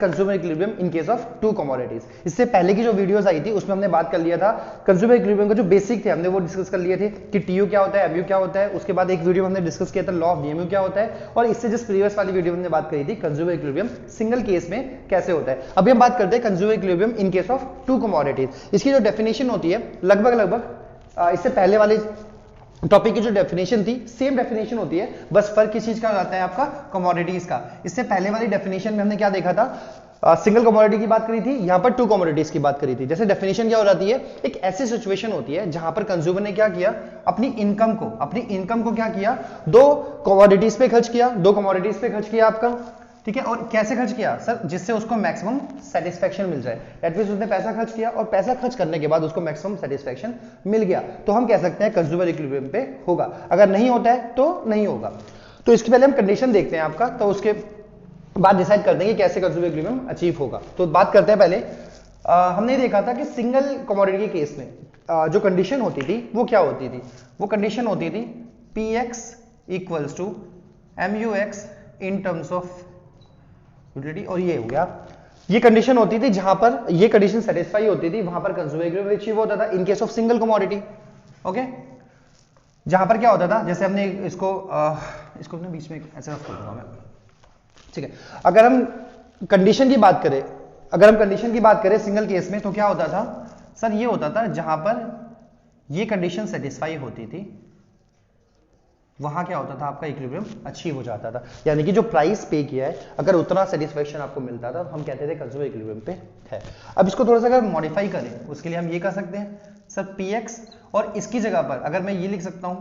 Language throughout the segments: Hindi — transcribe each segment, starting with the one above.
Consumer equilibrium in case of to commodities. इससे पहले की जो वीडियोस आई थी उसमें हमने बात कर लिया था कंज्यूमर इक्विलिब्रियम का जो बेसिक थे हमने वो डिस्कस कर लिए थे कि टीयू क्या होता है, एमयू क्या होता है। उसके बाद एक वीडियो में हमने डिस्कस किया था लॉ ऑफ डीएमयू क्या होता है, और इससे जिस प्रीवियस वाली वीडियो में हमने बात करी थी कंज्यूमर इक्विलिब्रियम सिंगल केस में कैसे होता है। अभी हम बात करते हैं consumer equilibrium in case of to commodities. इसकी जो डेफिनेशन होती है लगभग इससे पहले वाले टॉपिक की जो डेफिनेशन थी सेम डेफिनेशन होती है, बस फर्क किस चीज का हो जाता है आपका, कमोडिटीज का। इससे पहले वाली डेफिनेशन में हमने क्या देखा था, सिंगल कमोडिटी की बात करी थी, यहां पर टू कमोडिटीज की बात करी थी। जैसे डेफिनेशन क्या हो जाती है, एक ऐसी सिचुएशन होती है जहां पर कंज्यूमर ने क्या किया, अपनी इनकम को क्या किया, दो कमोडिटीज पे खर्च किया, आपका, ठीक है। और कैसे खर्च किया सर, जिससे उसको मैक्सिमम सेटिस्फेक्शन मिल जाए। दैट मींस उसने पैसा खर्च किया और पैसा खर्च करने के बाद उसको मैक्सिमम सेटिस्फेक्शन मिल गया, तो हम कह सकते हैं कंज्यूमर इक्विलिब्रियम पे होगा। अगर नहीं होता है तो नहीं होगा। तो इसके पहले हम कंडीशन देखते हैं आपका, तो उसके बाद डिसाइड कर देंगे कैसे कंज्यूमर इक्विलिब्रियम अचीव होगा। तो बात करते हैं पहले, हमने देखा था कि सिंगल कमोडिटी के केस में जो कंडीशन होती थी वो क्या होती थी, वो कंडीशन होती थी Px equals to MUX in terms of utility. और ये हो गया, ये कंडीशन होती थी जहां पर ये कंडीशन सेटिस्फाई होती थी, वहां पर कंज्यूमर इक्विलिब्रियम अचीव होता था इन case of single commodity. Okay, जहां पर क्या होता था, जैसे हमने इसको ना बीच में ऐसे रख दूंगा मैं, ठीक है। अगर हम कंडीशन की बात करें सिंगल केस में, तो क्या होता था सर, ये होता था जहां पर ये कंडीशन सेटिस्फाई होती थी वहां क्या होता था, आपका इक्विलिब्रियम अचीव हो जाता था। यानी कि जो प्राइस पे किया है अगर उतना सेटिस्फेक्शन आपको मिलता था, हम कहते थे कंज्यूमर इक्विलिब्रियम पे है। अब इसको थोड़ा सा अगर मॉडिफाई करें, उसके लिए हम ये कर सकते हैं सर Px, और इसकी जगह पर अगर मैं ये लिख सकता हूं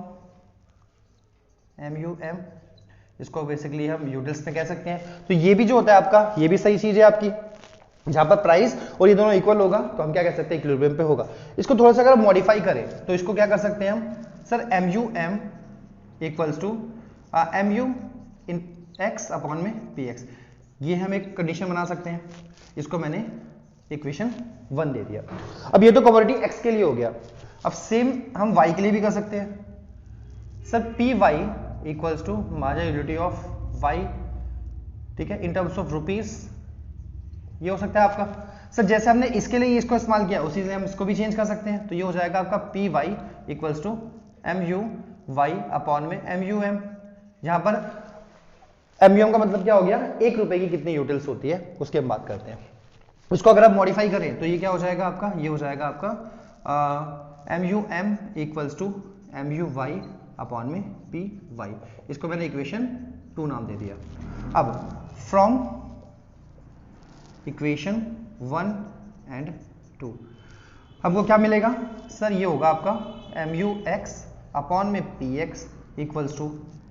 MUM, इसको बेसिकली हम यूटिल्स में कह सकते हैं। तो ये भी जो होता है आपका, ये भी सही चीज है आपकी, जहां पर प्राइस और ये दोनों इक्वल होगा तो हम क्या कह सकते हैं, इक्विलिब्रियम पे होगा। इसको थोड़ा सा अगर मॉडिफाई करें तो इसको क्या कर सकते हैं हम sir, MUM equals to MU in x upon में Px, ये हम एक कंडीशन बना सकते हैं। इसको मैंने इक्वेशन 1 दे दिया। अब ये तो कमोडिटी x के लिए हो गया। अब सेम हम y के लिए भी कर सकते हैं sir, Py equals to marginal utility of y, ठीक है, इन टर्म्स ऑफ रुपीस। ये हो सकता है आपका सर, जैसे हमने इसके लिए इसको इस्तेमाल किया उसी से हम इसको भी चेंज कर सकते हैं। तो ये हो जाएगा आपका Py equals to MUy upon में MUM, जहां पर MUM का मतलब क्या हो गया, 1 रुपए की कितनी यूटिल्स होती है उसकी हम बात करते हैं। इसको अगर आप मॉडिफाई करें तो ये क्या हो जाएगा आपका, ये हो जाएगा आपका MUM equals to MUy upon में Py। इसको मैंने इक्वेशन 2 नाम दे दिया। अब फ्रॉम इक्वेशन 1 एंड 2 हमको क्या मिलेगा सर, ये होगा आपका MUX अपॉन में Px equals to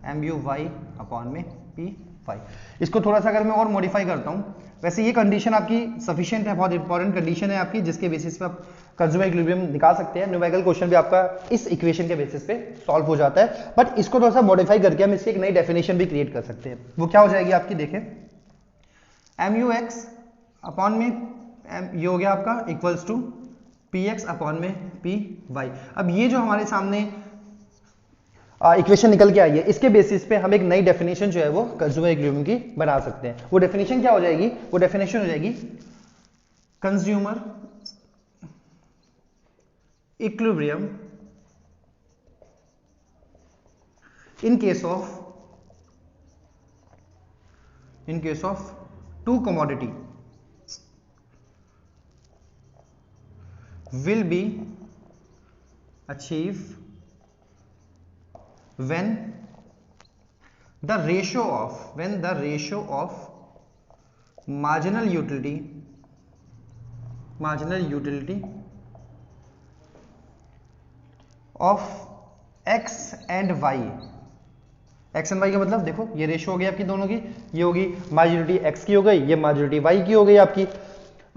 MUy upon में Py। इसको थोड़ा सा अगर मैं और मॉडिफाई करता हूं, वैसे ये कंडीशन आपकी सफिशिएंट है, बहुत इंपॉर्टेंट कंडीशन है आपकी, जिसके बेसिस पे आप कंज्यूमर इक्विलिब्रियम निकाल सकते हैं। न्यूमेरिकल क्वेश्चन भी आपका इस इक्वेशन के बेसिस पे सॉल्व हो जाता है। बट इसको थोड़ा सा मॉडिफाई करके हम इसकी एक नई डेफिनेशन भी क्रिएट कर सकते हैं। वो क्या हो जाएगी आपकी, देखें, MUX अपॉन में ये हो गया आपका इक्वल्स टू Px अपॉन में Py। अब ये जो हमारे सामने इक्वेशन निकल के आई है, इसके बेसिस पे हम एक नई डेफिनेशन जो है वो कंज्यूमर इक्विलिब्रियम की बना सकते हैं। वो डेफिनेशन क्या हो जाएगी, वो डेफिनेशन हो जाएगी consumer equilibrium in case of two commodity will be achieved when the ratio of marginal utility of x and y, x and y का मतलब देखो, ये रेशियो हो गई आपकी दोनों की, ये होगी मार्जिनलिटी x की हो गई, ये मार्जिनलिटी y की हो गई आपकी।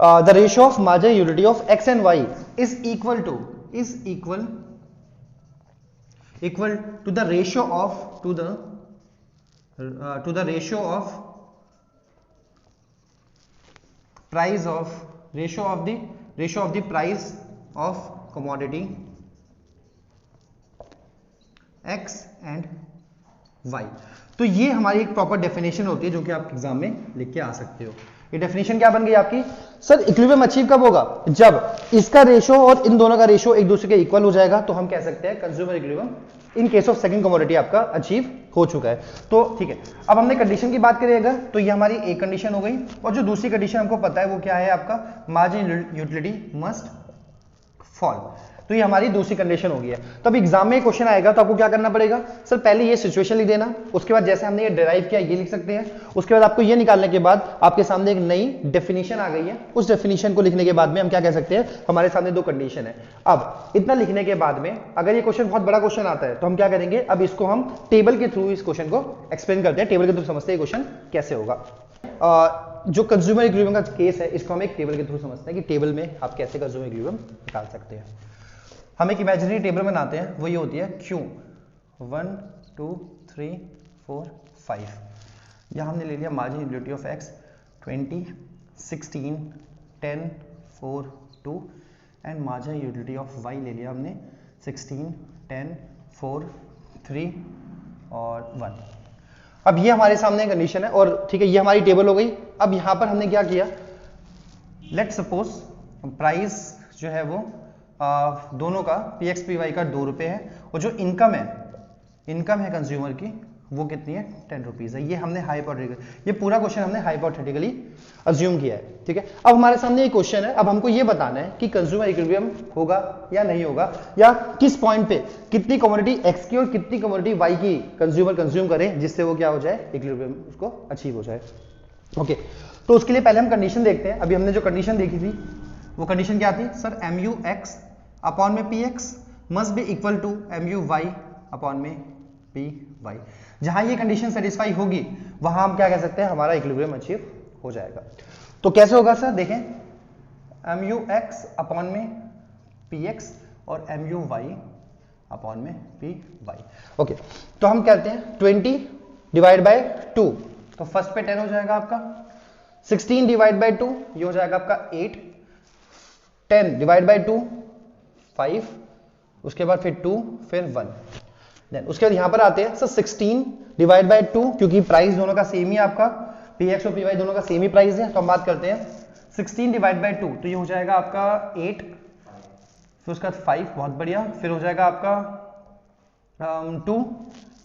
The ratio of marginal utility of x and y is equal to the ratio of price of commodity x and y। तो ये हमारी एक प्रॉपर डेफिनेशन होती है जो कि आप एग्जाम में लिख के आ सकते हो। ये डेफिनेशन क्या बन गई आपकी? सर इक्विलिब्रियम अचीव कब होगा? जब इसका रेशो और इन दोनों का रेशो एक दूसरे के इक्वल हो जाएगा, तो हम कह सकते हैं consumer equilibrium in case of second commodity आपका अचीव हो चुका है। तो ठीक है, अब हमने कंडीशन की बात करिएगा तो ये हमारी एक कंडीशन हो गई, और जो दूसरी कंडीशन हमको पता है वो क्या है आपका? Margin utility must fall. तो ये हमारी दूसरी कंडीशन हो गई है। तो अब एग्जाम में क्वेश्चन आएगा तो आपको क्या करना पड़ेगा? सर पहले ये सिचुएशन लिख देना, उसके बाद जैसे हमने ये डिराइव किया ये लिख सकते हैं, उसके बाद आपको ये निकालने के बाद आपके सामने एक नई डेफिनेशन आ गई है। उस डेफिनेशन को लिखने के बाद में हम क्या कह सकते हैं? हमारे सामने दो कंडीशन है। अब इतना लिखने के बाद में अगर ये क्वेश्चन बहुत बड़ा क्वेश्चन आता है तो हम क्या करेंगे? अब इसको हम टेबल के थ्रू इस क्वेश्चन को एक्सप्लेन करते हैं, टेबल के थ्रू समझते हैं क्वेश्चन कैसे होगा। जो कंज्यूमर इक्विलिब्रियम का केस है इसको हम एक टेबल के थ्रू समझते हैं कि टेबल में आप कैसे कंज्यूमर इक्विलिब्रियम निकाल सकते हैं। हम एक इमेजिनरी टेबल बनाते हैं, वो ये होती है Q 1 2 3 4 5। यहाँ हमने ले लिया margin utility of x 20 16 10 4 2 and margin utility of y ले लिया हमने 16 10 4 3 और 1। अब ये हमारे सामने कंडीशन है और ठीक है, ये हमारी टेबल हो गई। अब यहाँ पर हमने क्या किया? लेट सपोज प्राइस जो है वो दोनों का px py का 2 रुपये है, और जो इनकम है कंज्यूमर की वो कितनी है? 10 रुपीज है। ये हमने हाइपोथेटिकल, ये पूरा क्वेश्चन हमने हाइपोथेटिकली अज्यूम किया है। ठीक है, अब हमारे सामने एक क्वेश्चन है, अब हमको ये बताना है कि कंज्यूमर इक्विलिब्रियम होगा या नहीं होगा, या किस पॉइंट पे कितनी कमोडिटी x की और कितनी कमोडिटी y की कंज्यूमर कंज्यूम करे जिससे वो क्या हो जाए? इक्विलिब्रियम उसको अचीव हो जाए। ओके, तो उसके लिए पहले हम कंडीशन देखते हैं। अभी हमने जो कंडीशन देखी थी वो कंडीशन क्या थी? सर mu x अपॉन में px must be equal to mu y upon में py। जहां ये कंडीशन सेटिस्फाई होगी वहां हम क्या कह सकते हैं? हमारा इक्विलिब्रियम अचीव हो जाएगा। तो कैसे होगा सर? देखें, mu x अपॉन में px और mu y अपॉन में py। ओके, तो हम कहते हैं 20 डिवाइड बाय 2, तो फर्स्ट पे 10 हो जाएगा आपका। 16 डिवाइड बाय 2 ये हो जाएगा आपका 8। 10 डिवाइड बाय 2 5, उसके बाद फिर 2 फिर 1। देन उसके बाद यहां पर आते हैं सर 16 डिवाइड बाय 2, क्योंकि प्राइस दोनों का सेम ही आपका px और py दोनों का सेम ही प्राइस है, तो हम बात करते हैं 16 डिवाइड बाय 2, तो ये हो जाएगा आपका 8, फिर उसके बाद 5, बहुत बढ़िया, फिर हो जाएगा आपका 2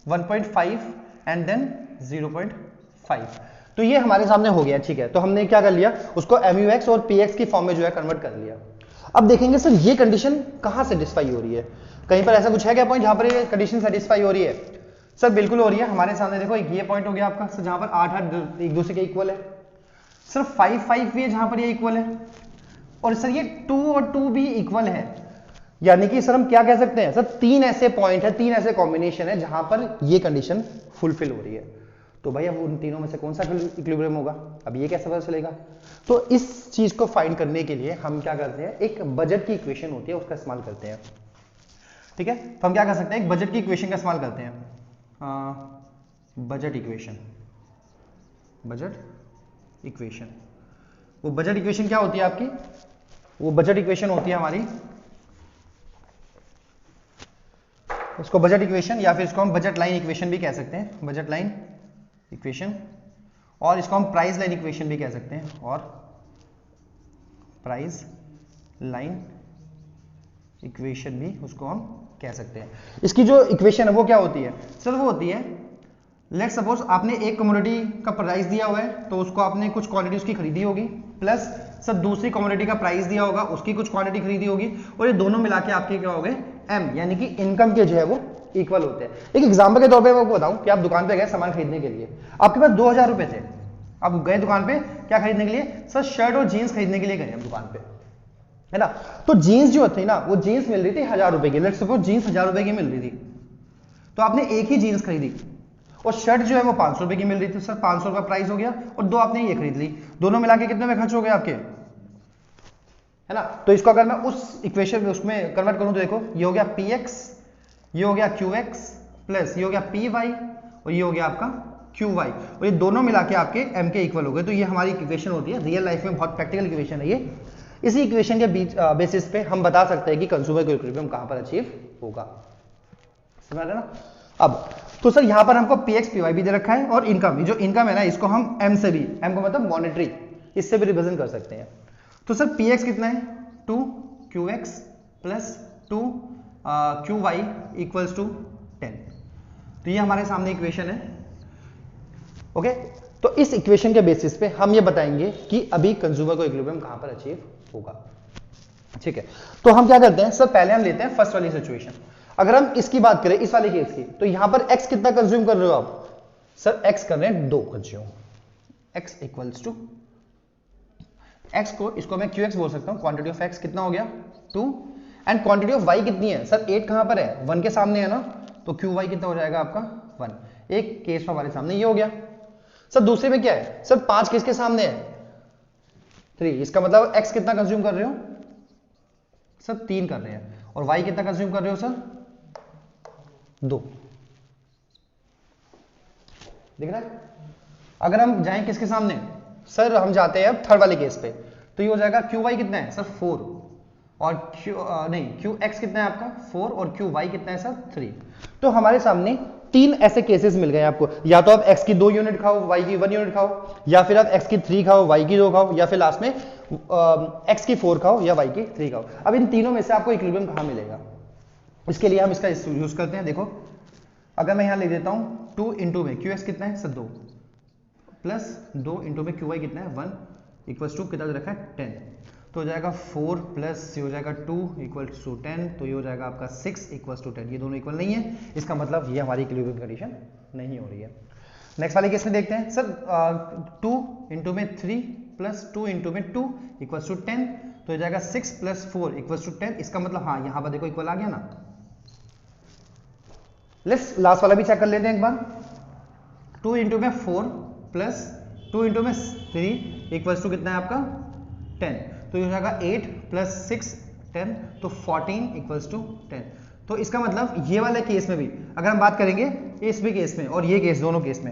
1.5 एंड देन 0.5। तो ये हमारे सामने हो गया। ठीक है, तो हमने क्या कर लिया? उसको MUX और PX की फॉर्म में जो है कन्वर्ट कर लिया। अब देखेंगे सर ये कंडीशन कहां सेटिस्फाई हो रही है? कहीं पर ऐसा कुछ है क्या पॉइंट जहां पर ये कंडीशन सेटिस्फाई हो रही है? सर बिल्कुल हो रही है। हमारे सामने देखो एक ये पॉइंट हो गया आपका सर जहां पर 8 एक दूसरे के इक्वल है। सर 5 5 भी है जहां पर ये इक्वल है, और सर ये 2 और 2 भी इक्वल है। यानी कि सर हम क्या कह सकते हैं? सर 3 ऐसे पॉइंट है, 3 ऐसे कॉम्बिनेशन है जहां पर ये कंडीशन फुलफिल हो रही है। तो भाई अब उन तीनों में से कौन सा इक्विलिब्रियम होगा? अब ये कैसे पता चलेगा? तो इस चीज को फाइंड करने के लिए हम क्या करते हैं? एक बजट की इक्वेशन होती है उसका इस्तेमाल करते हैं। ठीक है, तो हम क्या कर सकते हैं? एक बजट की इक्वेशन का इस्तेमाल करते हैं। बजट इक्वेशन, वो बजट इक्वेशन क्या होती है आपकी? वो बजट इक्वेशन होती है हमारी, इसको बजट इक्वेशन या फिर इसको हम बजट लाइन इक्वेशन भी कह सकते हैं, बजट लाइन इक्वेशन, और इसको हम प्राइस लाइन इक्वेशन भी कह सकते हैं, और प्राइस लाइन इक्वेशन भी उसको हम कह सकते हैं। इसकी जो इक्वेशन है वो क्या होती है? सर वो होती है, लेट्स सपोज आपने एक कमोडिटी का प्राइस दिया हुआ है, तो उसको आपने कुछ क्वांटिटी उसकी खरीदी होगी, प्लस सर दूसरी कमोडिटी का प्राइस दिया होगा, उसकी कुछ क्वांटिटी खरीदी होगी, और ये दोनों मिला के आपके क्या हो गए? M, यानी कि इनकम के जो है वो इक्वल होते हैं। एक एग्जांपल के तौर पे मैं आपको बताऊं कि आप दुकान पे गए सामान खरीदने के लिए, आपके पास 2000 रुपए थे, आप गए दुकान पे क्या खरीदने के लिए? सर शर्ट और जीन्स खरीदने के लिए गए हम दुकान पे, है ना। तो जीन्स जो थी ना, वो जीन्स मिल रही थी 1000 रुपए की, लेट्स सपोज जीन्स 1000 रुपए की मिल रही थी, तो आपने एक ही जीन्स खरीदी, और शर्ट जो है वो 500 रुपए की मिल रही थी। सर 500 का प्राइस हो गया, और दो आपने ये खरीद ली, दोनों मिला के कितने में खर्च हो गए आपके? है ना। तो इसको अगर मैं उस इक्वेशन में उसमें कन्वर्ट करूं तो देखो, ये हो गया px, ये हो गया qx, प्लस ये हो गया py, और ये हो गया आपका qy, और ये दोनों मिला के आपके m के इक्वल हो गए। तो ये हमारी इक्वेशन होती है, रियल लाइफ में बहुत प्रैक्टिकल इक्वेशन है ये। इसी इक्वेशन के बेसिस पे हम बता सकते हैं कि कंज्यूमर इक्विलिब्रियम कहां पर अचीव होगा, समझ रहे ना। अब तो सर यहां पर हमको px py भी दे रखा है, और इनकम, जो इनकम है ना इसको हम m से भी, m को मतलब मॉनेटरी, इससे भी रिप्रेजेंट कर सकते हैं। तो सर पी एक्स कितना है 2 q x plus 2 q y equals to 10। तो ये हमारे सामने इक्वेशन है। ओके, तो इस इक्वेशन के बेसिस पे हम ये बताएंगे कि अभी कंज्यूमर को इक्विलिब्रियम कहां पर अचीव होगा। ठीक है, तो हम क्या करते हैं सर, पहले हम लेते हैं फर्स्ट वाली सिचुएशन। अगर हम इसकी बात करें, इस वाले केस की, तो यहां पर x कितना कंज्यूम कर रहे हो आप? सर x कर रहे हैं 2 consume, x equals to x को, इसको मैं qx बोल सकता हूं। क्वांटिटी ऑफ x कितना हो गया 2, एंड क्वांटिटी ऑफ y कितनी है सर? 8 कहां पर है? 1 के सामने है ना, तो qy कितना हो जाएगा आपका 1। एक केस में हमारे सामने ये हो गया। सर दूसरे में क्या है सर? 5 किसके सामने है? 3। इसका मतलब x कितना कंज्यूम कर रहे हो सर? 3 कर रहे हैं। और y कितना कंज्यूम कर रहे हो सर? 2। दिख रहा है? अगर हम जाएं किसके सामने सर, हम जाते हैं अब थर्ड वाले केस पे, तो ये हो जाएगा क्यू वाई कितना है सर 4, और क्यू एक्स कितना है आपका 4, और क्यू वाई कितना है सर 3। तो हमारे सामने 3 ऐसे केसेस मिल गए आपको। या तो आप x की 2 यूनिट खाओ, y की 1 यूनिट खाओ, या फिर आप x की 3 खाओ, y की 2 खाओ, या फिर लास्ट में x की 4 खाओ या y की 3 खाओ। अब इन तीनों में से आपको इक्विलिब्रियम कहां मिलेगा? इसके लिए हम इसका यूज करते हैं। देखो, अगर मैं यहां लिख देता हूं 2 इंटू में क्यू एक्स कितना है सर 2, प्लस 2 इंटू में क्यू वाई कितना है 1 इक्वल्स टू कितना रखा है 10। तो हो जाएगा 4 प्लस ये हो जाएगा 2 इक्वल्स टू 10, तो ये हो जाएगा आपका 6 इक्वल्स टू 10। ये दोनों इक्वल नहीं है, इसका मतलब ये हमारी इक्विलिब्रियम कंडीशन नहीं हो रही है। नेक्स्ट वाले केस में देखते हैं सर, 2 इंटू में 3 प्लस 2 इंटू में 2 इक्वल्स टू 10, तो हो जाएगा 6 प्लस 4 इक्वल्स टू 10। इसका मतलब हाँ, यहां पर देखो इक्वल आ गया ना। लेट्स लास्ट वाला भी चेक कर लेते हैं एक बार। 2 इंटू में 4 प्लस 2 इंटू में 3 इक्वल्स टू कितना है आपका 10, तो ये हो जाएगा 8 प्लस 6 10, तो 14 इक्वल्स टू 10। तो इसका मतलब ये वाले केस में भी अगर हम बात करेंगे, इस भी केस में और ये केस, दोनों केस में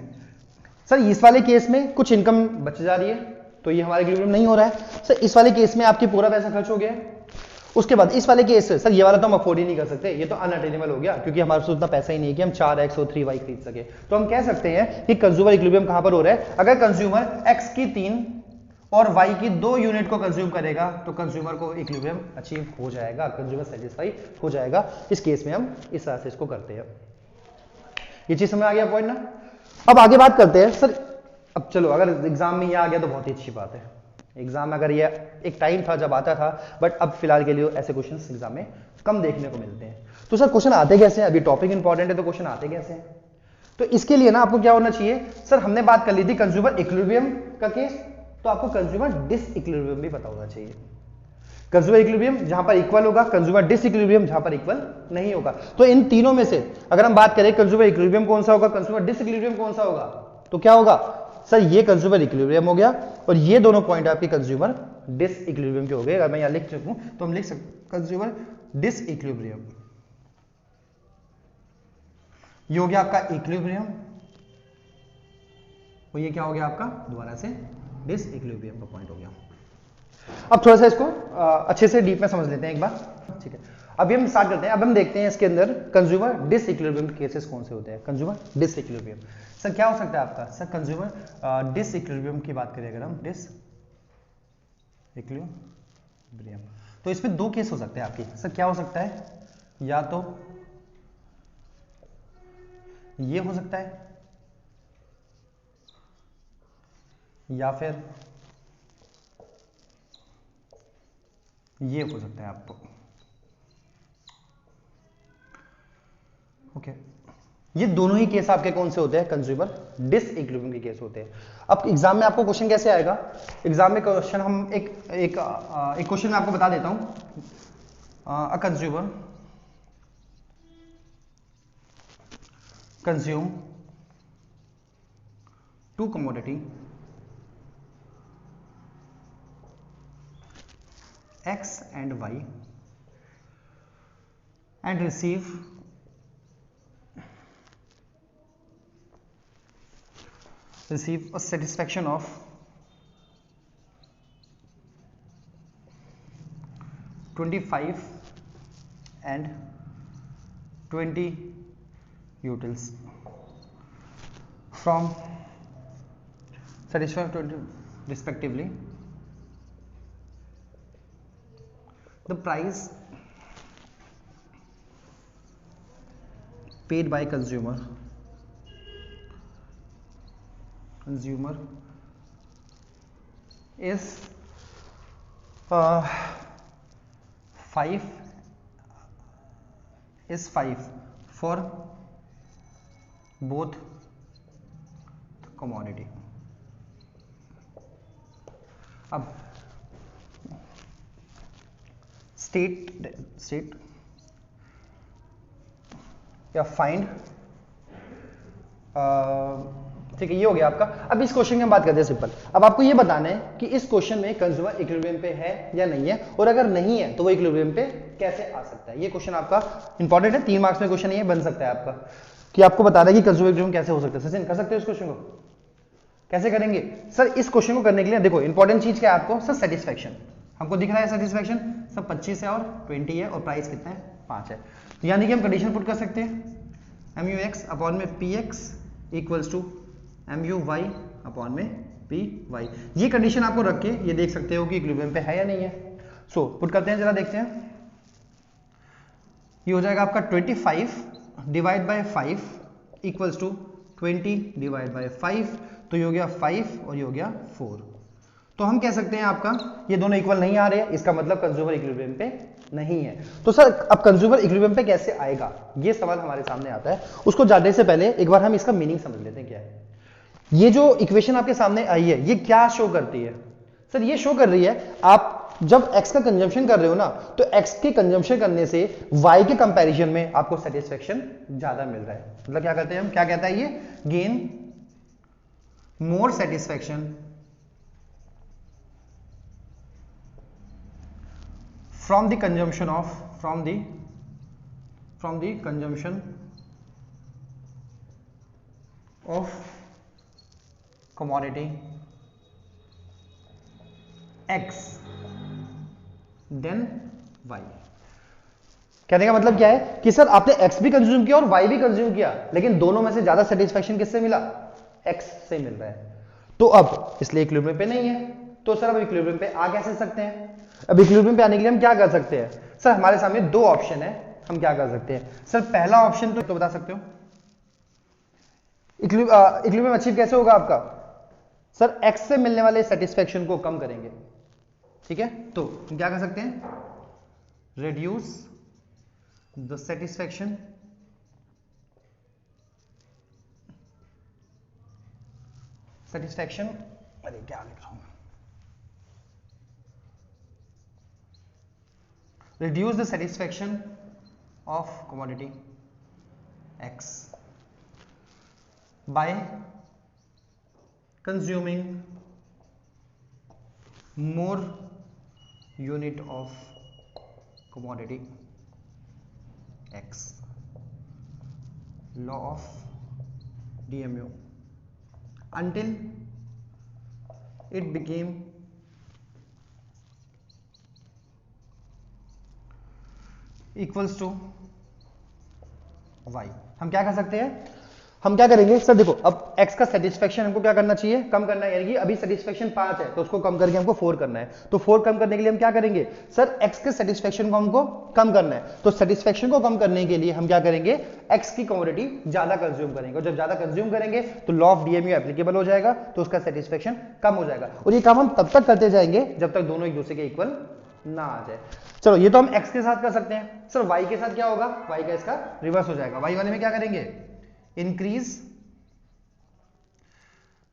सर, इस वाले केस में कुछ इनकम बच जा रही है, तो ये हमारे इक्विलिब्रियम नहीं हो रहा है। सर इस वाले केस में आपकी पूरा पैसा खर्च हो गया है। उसके बाद इस वाले केस से सर, ये वाला तो हम अफोर्ड ही नहीं कर सकते, ये तो अनअटेनेबल हो गया, क्योंकि हमारे पास उतना पैसा ही नहीं है कि हम 4x और 3y खरीद सके। तो हम कह सकते हैं कि कंज्यूमर इक्विलिब्रियम कहां पर हो रहा है? अगर कंज्यूमर x की 3 और y की 2 यूनिट को कंज्यूम करेगा, तो कंज्यूमर को इक्विलिब्रियम अचीव हो जाएगा, कंज्यूमर सेटिस्फाई हो जाएगा। इस केस में हम इस तरह से इसको करते हैं। ये चीज समझ आ गया पॉइंट ना? अब आगे बात करते हैं सर। अब चलो, अगर एग्जाम में ये आ गया तो बहुत ही अच्छी बात है। एग्जाम में अगर ये एक टाइम था जब आता था, बट अब फिलहाल के लिए ऐसे क्वेश्चंस एग्जाम में कम देखने को मिलते हैं। तो सर क्वेश्चन आते कैसे हैं? अभी टॉपिक इंपॉर्टेंट है, तो क्वेश्चन आते कैसे हैं? तो इसके लिए ना आपको क्या होना चाहिए सर, हमने बात कर ली थी कंज्यूमर इक्विलिब्रियम का केस, तो आपको कंज्यूमर डिसइक्विलिब्रियम भी पता होना चाहिए। कंज्यूमर इक्विलिब्रियम जहां पर इक्वल होगा, कंज्यूमर डिसइक्विलिब्रियम जहां पर इक्वल नहीं होगा। तो इन तीनों में से अगर हम बात करें, कंज्यूमर इक्विलिब्रियम कौन सा होगा, कंज्यूमर डिसइक्विलिब्रियम कौन सा होगा, तो क्या होगा सर? ये कंज्यूमर इक्विलिब्रियम हो गया, और ये दोनों पॉइंट आपके कंज्यूमर डिसइक्विलिब्रियम के हो गए। अगर मैं यहां लिख सकूं तो हम लिख सकते कंज्यूमर डिसइक्विलिब्रियम, ये हो गया आपका इक्विलिब्रियम, और ये क्या हो गया आपका दोबारा से डिसइक्विलिब्रियम का पॉइंट हो गया। अब थोड़ा सा इसको अच्छे से डीप में समझ लेते हैं एक बार। ठीक है, अभी हम स्टार्ट करते हैं। अब हम देखते हैं इसके अंदर कंज्यूमर डिसइक्विलिब्रियम केसेस कौन से होते हैं। कंज्यूमर डिसइक्विलिब्रियम सर क्या हो सकता है आपका? सर कंज्यूमर डिसइक्विलिब्रियम की बात करें अगर हम, डिसइक्विलिब्रियम, तो इसमें 2 केस हो सकते हैं आपकी। सर क्या हो सकता है? या तो ये हो सकता है, या फिर ये हो सकता है आपको। ओके, ये दोनों ही केस आपके कौन से होते हैं? कंज्यूमर डिसइक्विलिब्रियम के केस होते हैं। अब एग्जाम में आपको क्वेश्चन कैसे आएगा? एग्जाम में क्वेश्चन हम एक क्वेश्चन मैं आपको बता देता हूं। A consumer consume 2 commodity X and Y and receive a satisfaction of 25 and 20 utils from satisfy respectively the price paid by consumer is 5 for both commodity. अब स्टेट या फाइंड, ठीक है, ये हो गया आपका। अब इस क्वेश्चन की हम बात करते हैं सिंपल। अब आपको ये बताना है कि इस क्वेश्चन में कंज्यूमर इक्विलिब्रियम पे है या नहीं है, और अगर नहीं है तो वो इक्विलिब्रियम पे कैसे आ सकता है। ये क्वेश्चन आपका इंपॉर्टेंट है, 3 मार्क्स में क्वेश्चन ये बन सकता है आपका, कि आपको बताना है कि कंज्यूमर इक्विलिब्रियम कैसे हो सकता है। सचिन कर सकते हो इस क्वेश्चन को? कैसे करेंगे सर? इस क्वेश्चन को करने के लिए देखो इंपॉर्टेंट चीज क्या है आपको सर, सेटिस्फैक्शन। हमको दिख रहा है सेटिस्फैक्शन सब 25 है और 20 है, और प्राइस कितना है 5 है। तो यानी कि हम कंडीशन पुट कर सकते हैं MUX अपॉन में PX equals to MUY upon में PY। ये कंडीशन आपको रख के ये देख सकते हो कि इक्विलिब्रियम पे है या नहीं है। सो पुट करते हैं, जरा देखते हैं। ये हो जाएगा आपका 25 divide by 5 equals to 20 divide by 5, तो ये हो गया 5 और ये हो गया 4। तो हम कह सकते हैं आपका ये दोनों इक्वल नहीं आ रहे, इसका मतलब कंज्यूमर इक्विलिब्रियम पे नहीं है। तो सर अब कंज्यूमर इक्विलिब्रियम पे कैसे आएगा, ये सवाल हमारे सामने आता है। उसको जानने से पहले एक बार हम इसका मीनिंग समझ लेते हैं क्या है। ये जो इक्वेशन आपके सामने आई है ये क्या शो करती है सर? ये शो कर रही है आप जब x का कंजम्पशन कर रहे हो ना, तो x के कंजम्पशन करने से y के कंपैरिजन में आपको सेटिस्फेक्शन ज्यादा मिल रहा है। मतलब क्या करते हैं हम, क्या कहता है ये, gain more satisfaction from the consumption of from the consumption of commodity X then Y। कहने का मतलब क्या है कि सर आपने X भी कंज्यूम किया और Y भी कंज्यूम किया, लेकिन दोनों में से ज्यादा सेटिस्फेक्शन किससे मिला? X से मिल रहा है। तो अब इसलिए इक्विलिब्रियम पे नहीं है। तो सर अब इक्विलिब्रियम पे आ कैसे सकते हैं? अब इक्विलिब्रियम पे आने के लिए हम क्या कर सकते हैं सर? हमारे सामने 2 ऑप्शन है, हम क्या कर सकते हैं सर? पहला ऑप्शन तो बता सकते हो इक्विलिब्रियम अचीव कैसे होगा आपका सर? X से मिलने वाले सेटिस्फेक्शन को कम करेंगे, ठीक है। तो हम क्या कर सकते हैं, रिड्यूस द सेटिस्फेक्शन अरे क्या लिख रहा हूं, reduce the satisfaction of commodity X by consuming more unit of commodity X, law of DMU, until it became equals to y। हम क्या कर सकते हैं, हम क्या करेंगे सर? देखो अब x का सेटिस्फेक्शन हमको क्या करना चाहिए, कम करना है। यानी कि अभी सेटिस्फेक्शन 5 है तो उसको कम करके हमको 4 करना है। तो 4 कम करने के लिए हम क्या करेंगे सर? x के सेटिस्फेक्शन को हमको कम करना है। तो सेटिस्फेक्शन को कम करने के लिए हम क्या करेंगे, x की कमोडिटी ज्यादा कंज्यूम करेंगे, और जब ज्यादा कंज्यूम करेंगे तो लॉ ऑफ डीएमयू एप्लीकेबल हो जाएगा, तो उसका सेटिस्फेक्शन कम हो जाएगा। और ये काम हम तब तक करते जाएंगे जब तक दोनों एक दूसरे के इक्वल ना आ जाए। चलो ये तो हम x के साथ कर सकते हैं। सर y के साथ क्या होगा? y का इसका रिवर्स हो जाएगा। y वाले में क्या करेंगे, increase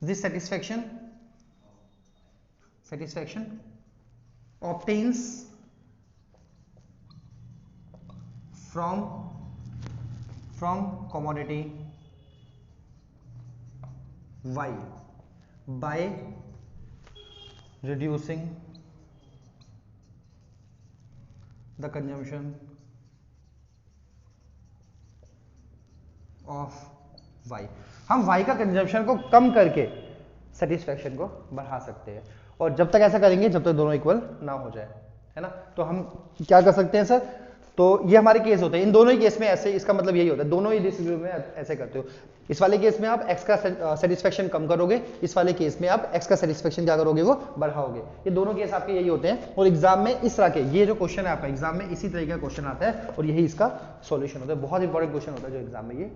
this satisfaction obtains from commodity y by reducing the consumption of y। हम y का कंजम्पशन को कम करके सेटिस्फेक्शन को बढ़ा सकते हैं, और जब तक ऐसा करेंगे जब तक दोनों इक्वल ना हो जाए, है ना। तो हम क्या कर सकते हैं सर? तो ये हमारे केस होते हैं, इन दोनों ही केस में ऐसे, इसका मतलब यही होता है, दोनों ही डिसइक्विलिब्रियम में ऐसे करते हो। इस वाले केस में आप x का सेटिस्फेक्शन कम करोगे, इस वाले केस में आप x का सेटिस्फेक्शन क्या करोगे, वो बढ़ाओगे। ये दोनों केस आपके यही होते हैं, और एग्जाम में इस तरह के, ये जो क्वेश्चन है आपका एग्जाम में इसी तरह का क्वेश्चन आता है, और यही इसका सॉल्यूशन होता है। बहुत इंपॉर्टेंट क्वेश्चन होता है जो एग्जाम में ये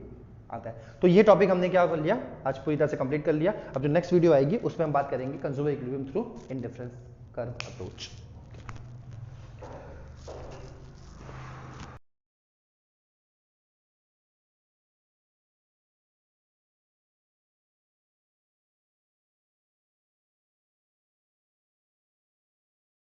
आता है। तो ये टॉपिक हमने क्या कर लिया, आज पूरी तरह से कंप्लीट कर लिया। अब जो नेक्स्ट वीडियो आएगी उसमें हम बात करेंगे consumer equilibrium through indifference curve approach.